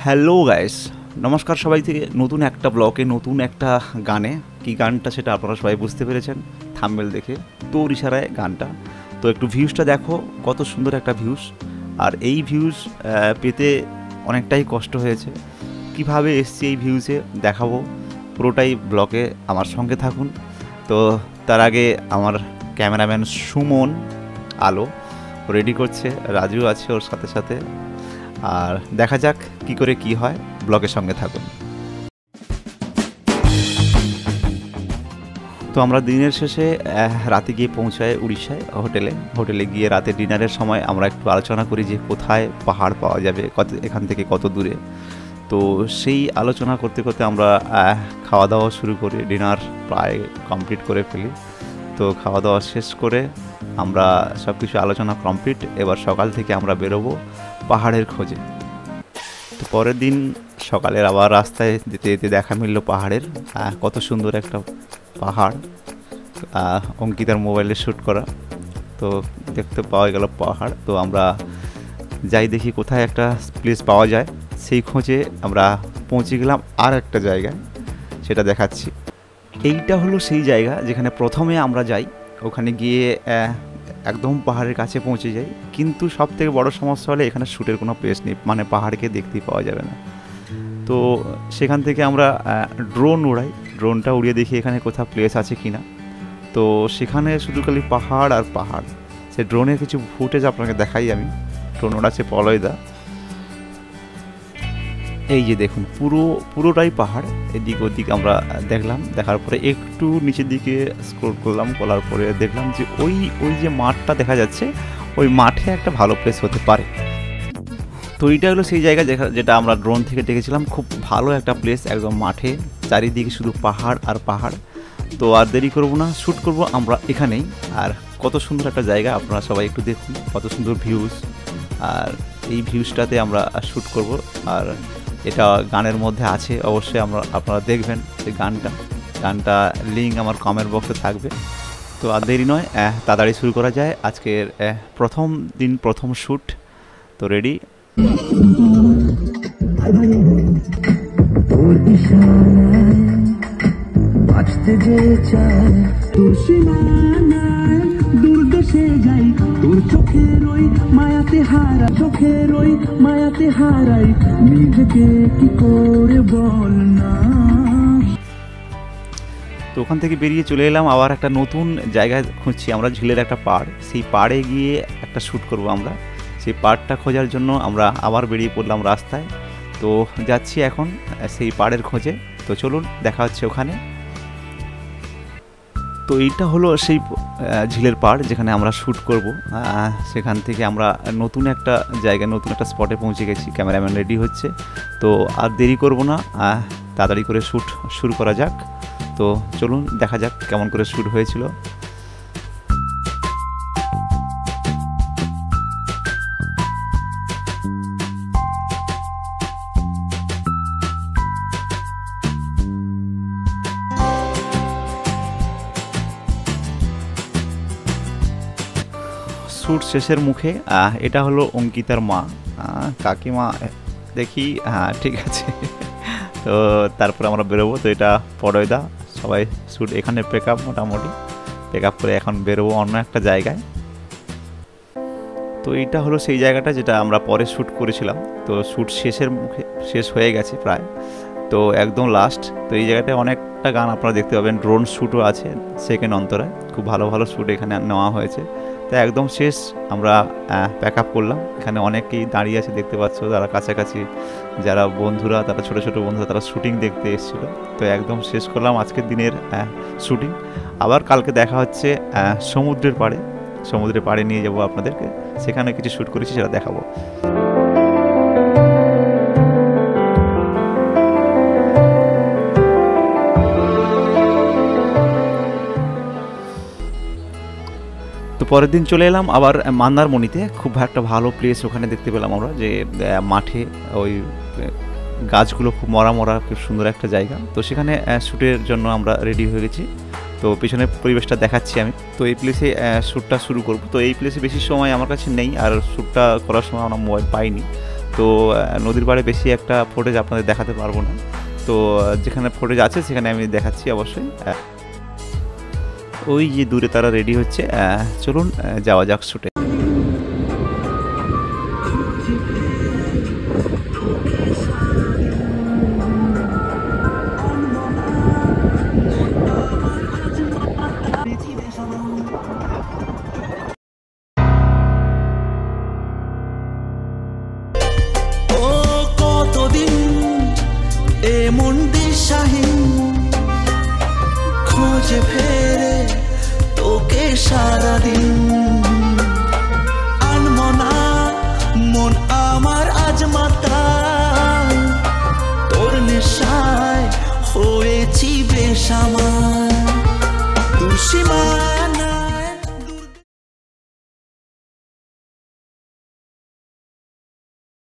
Hello guys, নমস্কার সবাই থেকে নতুন একটা ব্লগে নতুন একটা গানে। কি গানটা সেটা আপনারা সবাই বুঝতে পেরেছেন থাম্বনেল দেখে, তোর ইশারায় গানটা। তো একটু ভিউজটা দেখো, কত সুন্দর একটা ভিউজ। আর এই ভিউজ পেতে অনেকটাই কষ্ট হয়েছে। কিভাবে এসছি এই ভিউজে দেখাবো, পুরোটাই ব্লগে আমার সঙ্গে থাকুন। তো তার আগে আমার ক্যামেরাম্যান সুমন আলো রেডি করছে, রাজু আছে ওর সাথে সাথে। আর দেখা যাক কি করে কি হয়, ব্লগের সঙ্গে থাকুন। তো আমরা দিনের শেষে রাতে গিয়ে পৌঁছাই উড়িষ্যায় হোটেলে গিয়ে রাতে ডিনারের সময় আমরা একটু আলোচনা করি যে কোথায় পাহাড় পাওয়া যাবে, এখান থেকে কত দূরে। তো সেই আলোচনা করতে করতে আমরা খাওয়া দাওয়া শুরু করি, ডিনার প্রায় কমপ্লিট করে ফেলি। তো খাওয়া দাওয়া শেষ করে আমরা সব কিছু আলোচনা কমপ্লিট। এবার সকাল থেকে আমরা বেরোবো পাহাড়ের খোঁজে। তো পরের দিন সকালের আবার রাস্তায় যেতে যেতে দেখা মিলল পাহাড়ের, কত সুন্দর একটা পাহাড়, অঙ্কিতার মোবাইলে শ্যুট করা। তো দেখতে পাওয়া গেল পাহাড়। তো আমরা যাই দেখি কোথায় একটা প্লেস পাওয়া যায়, সেই খোঁজে আমরা পৌঁছে গেলাম আর একটা জায়গায়, সেটা দেখাচ্ছি। এইটা হলো সেই জায়গা যেখানে প্রথমে আমরা যাই। ওখানে গিয়ে একদম পাহাড়ের কাছে পৌঁছে যাই, কিন্তু সব থেকে বড়ো সমস্যা হলে এখানে শ্যুটের কোনো প্লেস নেই, মানে পাহাড়কে দেখতেই পাওয়া যাবে না। তো সেখান থেকে আমরা ড্রোন উড়াই, ড্রোনটা উড়িয়ে দেখি এখানে কোথাও প্লেস আছে কি না। তো সেখানে শুধু খালি পাহাড় আর পাহাড়। সে ড্রোনের কিছু ফুটেজ আপনাকে দেখাই আমি। ড্রোন উড়াচ্ছে পলয়দা। এই যে দেখুন, পুরোটাই পাহাড়, এদিক ওদিক আমরা দেখলাম। দেখার পরে একটু নিচের দিকে স্ক্রল করলাম, করার পরে দেখলাম যে ওই যে মাঠটা দেখা যাচ্ছে, ওই মাঠে একটা ভালো প্লেস হতে পারে। তো এইটা হলো সেই জায়গা যেটা আমরা ড্রোন থেকে দেখেছিলাম। খুব ভালো একটা প্লেস, একদম মাঠে, চারিদিকে শুধু পাহাড় আর পাহাড়। তো আর দেরি করবো না, শ্যুট করব আমরা এখানেই। আর কত সুন্দর একটা জায়গা, আপনারা সবাই একটু দেখুন, কত সুন্দর ভিউজ। আর এই ভিউজটাতে আমরা শ্যুট করব। আর এটা গানের মধ্যে আছে, অবশ্যই আপনারা দেখবেন এই গানটা লিঙ্ক আমার কমেন্ট বক্সে থাকবে। তো আর দেরি নয়, তাড়াতাড়ি শুরু করা যায়। আজকের প্রথম দিন, প্রথম শ্যুট। তো রেডি। বাঁচতে যে চায় তোর সীমানায়, দূর দেশে যাই তোর চোখের ওই মায়াতে হারা, চোখের ওই মায়াতে হারাই নিজেকে, কি করে বল না। তো ওখান থেকে বেরিয়ে চলে এলাম আবার একটা নতুন জায়গায় খুঁজছি আমরা, ঝিলের একটা পাড়। সেই পাড়ে গিয়ে একটা শ্যুট করব আমরা। সেই পাড়টা খোঁজার জন্য আমরা আবার বেরিয়ে পড়লাম রাস্তায়। তো যাচ্ছি এখন সেই পাড়ের খোঁজে। তো চলুন, দেখা হচ্ছে ওখানে। তো এইটা হলো সেই ঝিলের পাড় যেখানে আমরা শ্যুট করব। সেখান থেকে আমরা নতুন একটা জায়গায়, নতুন একটা স্পটে পৌঁছে গেছি। ক্যামেরাম্যান রেডি হচ্ছে। তো আর দেরি করব না, তাড়াতাড়ি করে শ্যুট শুরু করা যাক। তো চলুন, দেখা যাক কেমন করে শ্যুট হয়েছিল। শ্যুট শেষের মুখে, এটা হলো অঙ্কিতার মা, কাকিমা দেখি। হ্যাঁ, ঠিক আছে। তো তারপর আমরা বেরোবো। তো এটা পড়য়দা, সবাই শ্যুট এখানে মোটামুটি পেক আপ করে এখন বেরোবো অন্য একটা জায়গায়। তো এইটা হলো সেই জায়গাটা যেটা আমরা পরে শ্যুট করেছিলাম। তো শ্যুট শেষের মুখে, শেষ হয়ে গেছে প্রায়, তো একদম লাস্ট। তো এই জায়গাটায় অনেকটা গান আপনারা দেখতে পাবেন, ড্রোন শ্যুটও আছে সেকেন্ড অন্তরায়। খুব ভালো ভালো শ্যুট এখানে নেওয়া হয়েছে। তাই একদম শেষ আমরা প্যাক আপ করলাম। এখানে অনেকেই দাঁড়িয়ে আছে, দেখতে পাচ্ছ, যারা কাছাকাছি, যারা বন্ধুরা, তারা ছোটো ছোটো বন্ধুরা, তারা শ্যুটিং দেখতে এসেছিল। তো একদম শেষ করলাম আজকের দিনের শ্যুটিং। আবার কালকে দেখা হচ্ছে সমুদ্রের পাড়ে নিয়ে যাব আপনাদেরকে, সেখানে কিছু শ্যুট করেছি সেটা দেখাবো। তো পরের দিন চলে এলাম আবার মন্দারমণিতে। খুব একটা ভালো প্লেস ওখানে দেখতে পেলাম আমরা, যে মাঠে ওই গাছগুলো খুব মরা, খুব সুন্দর একটা জায়গা। তো সেখানে শ্যুটের জন্য আমরা রেডি হয়ে গেছি। তো পিছনের পরিবেশটা দেখাচ্ছি আমি। তো এই প্লেসে শ্যুটটা শুরু করব। তো এই প্লেসে বেশি সময় আমার কাছে নেই, আর শ্যুটটা করার সময় আমরা মোবাইল পাইনি। তো নদীর পাড়ে বেশি একটা ফুটেজ আপনাদের দেখাতে পারবো না, তো যেখানে ফুটেজ আছে সেখানে আমি দেখাচ্ছি অবশ্যই। ওই যে দূরে তারা রেডি হচ্ছে, চলুন যাওয়া যাক শুটে। খোঁজে ফেরে তোকে সারাদিন।